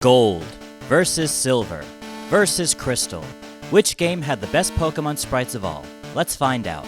Gold versus Silver versus Crystal. Which game had the best Pokemon sprites of all? Let's find out.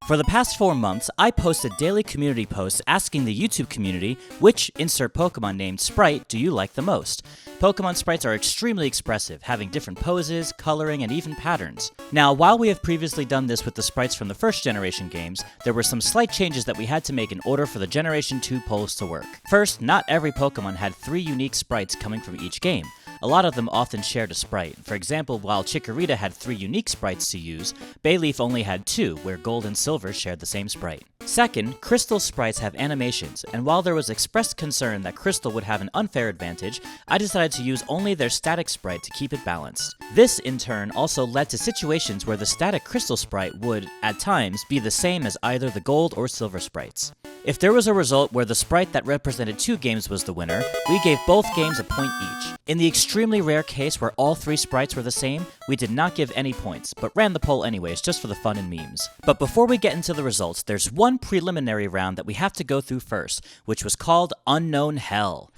For the past 4 months, I posted daily community posts asking the YouTube community which insert Pokemon named Sprite do you like the most. Pokemon sprites are extremely expressive, having different poses, coloring, and even patterns. Now, while we have previously done this with the sprites from the first generation games, there were some slight changes that we had to make in order for the Generation 2 polls to work. First, not every Pokemon had 3 unique sprites coming from each game. A lot of them often shared a sprite. For example, while Chikorita had 3 unique sprites to use, Bayleaf only had 2, where Gold and Silver shared the same sprite. Second, Crystal sprites have animations, and while there was expressed concern that Crystal would have an unfair advantage, I decided to use only their static sprite to keep it balanced. This, in turn, also led to situations where the static Crystal sprite would, at times, be the same as either the Gold or Silver sprites. If there was a result where the sprite that represented 2 games was the winner, we gave both games a point each. In the extremely rare case where all 3 sprites were the same, we did not give any points, but ran the poll anyways just for the fun and memes. But before we get into the results, there's one preliminary round that we have to go through first, which was called Unknown Hell.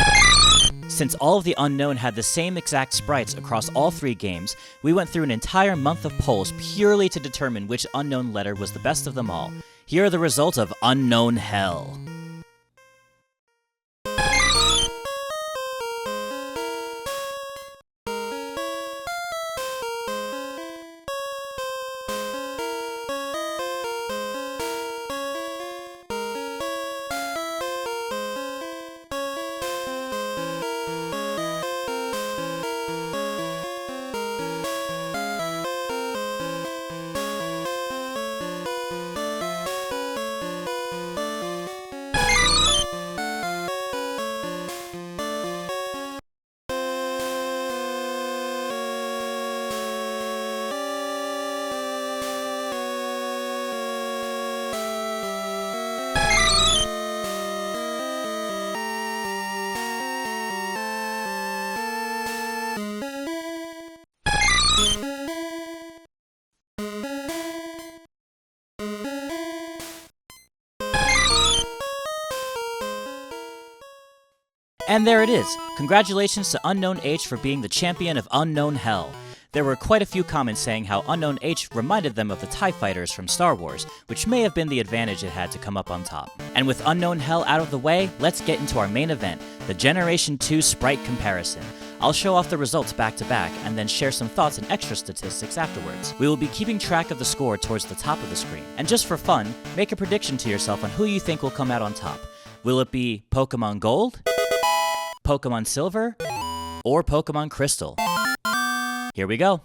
Since all of the Unknown had the same exact sprites across all 3 games, we went through an entire month of polls purely to determine which Unknown letter was the best of them all. Here are the results of Unknown Hell. And there it is! Congratulations to Unknown H for being the champion of Unknown Hell. There were quite a few comments saying how Unknown H reminded them of the TIE Fighters from Star Wars, which may have been the advantage it had to come up on top. And with Unknown Hell out of the way, let's get into our main event, the Generation 2 Sprite comparison. I'll show off the results back to back, and then share some thoughts and extra statistics afterwards. We will be keeping track of the score towards the top of the screen. And just for fun, make a prediction to yourself on who you think will come out on top. Will it be Pokemon Gold, Pokemon Silver, or Pokemon Crystal? Here we go.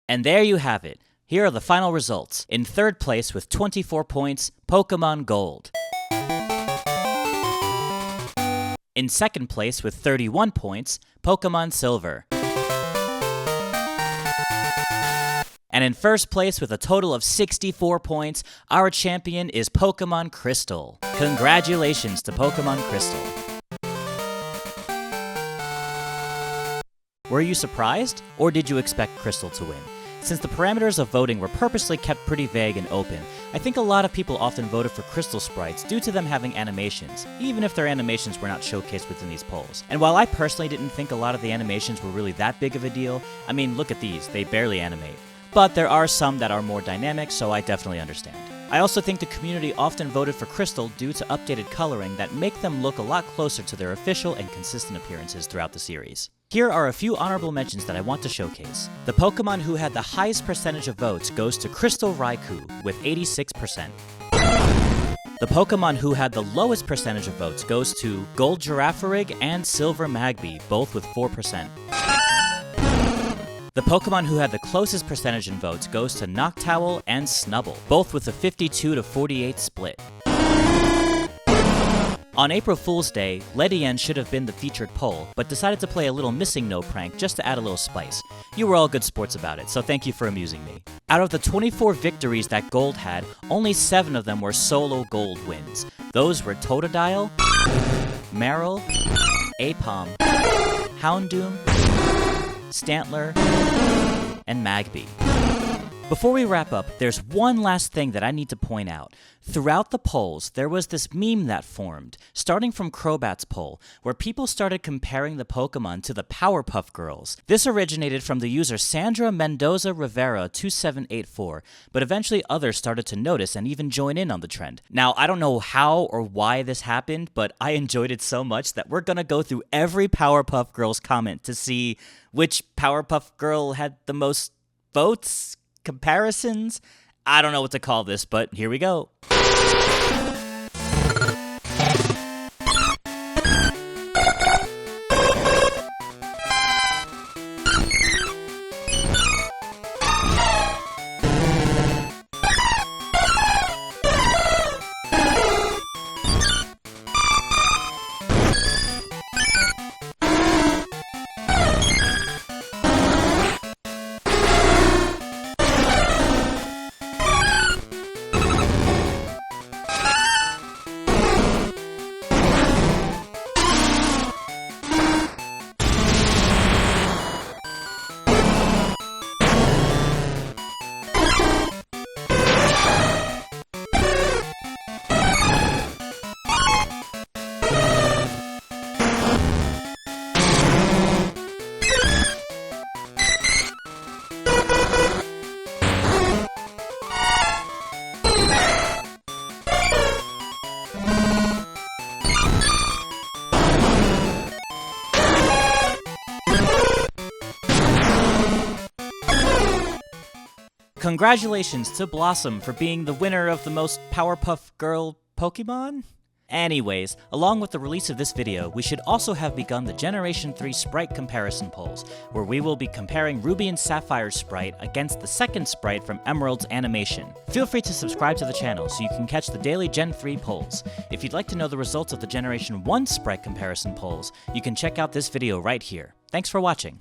And there you have it. Here are the final results. In third place with 24 points, Pokemon Gold. In second place with 31 points, Pokemon Silver. And in first place with a total of 64 points, our champion is Pokemon Crystal. Congratulations to Pokemon Crystal. Were you surprised, or did you expect Crystal to win? Since the parameters of voting were purposely kept pretty vague and open, I think a lot of people often voted for Crystal sprites due to them having animations, even if their animations were not showcased within these polls. And while I personally didn't think a lot of the animations were really that big of a deal, I mean, look at these, they barely animate. But there are some that are more dynamic, so I definitely understand. I also think the community often voted for Crystal due to updated coloring that make them look a lot closer to their official and consistent appearances throughout the series. Here are a few honorable mentions that I want to showcase. The Pokemon who had the highest percentage of votes goes to Crystal Raikou with 86%. The Pokemon who had the lowest percentage of votes goes to Gold Girafarig and Silver Magby, both with 4%. The Pokemon who had the closest percentage in votes goes to Noctowl and Snubbull, both with a 52 to 48 split. On April Fool's Day, Ledienne should have been the featured poll, but decided to play a little missing no prank just to add a little spice. You were all good sports about it, so thank you for amusing me. Out of the 24 victories that Gold had, only 7 of them were solo Gold wins. Those were Totodile, Marill, Aipom, Houndoom, Stantler, and Magby. Before we wrap up, there's one last thing that I need to point out. Throughout the polls, there was this meme that formed, starting from Crobat's poll, where people started comparing the Pokemon to the Powerpuff Girls. This originated from the user Sandra Mendoza Rivera 2784, but eventually others started to notice and even join in on the trend. Now, I don't know how or why this happened, but I enjoyed it so much that we're gonna go through every Powerpuff Girls comment to see which Powerpuff Girl had the most votes, comparisons. I don't know what to call this, but here we go. Congratulations to Blossom for being the winner of the most Powerpuff Girl Pokemon? Anyways, along with the release of this video, we should also have begun the Generation 3 Sprite comparison polls, where we will be comparing Ruby and Sapphire's sprite against the second sprite from Emerald's animation. Feel free to subscribe to the channel so you can catch the daily Gen 3 polls. If you'd like to know the results of the Generation 1 Sprite comparison polls, you can check out this video right here. Thanks for watching.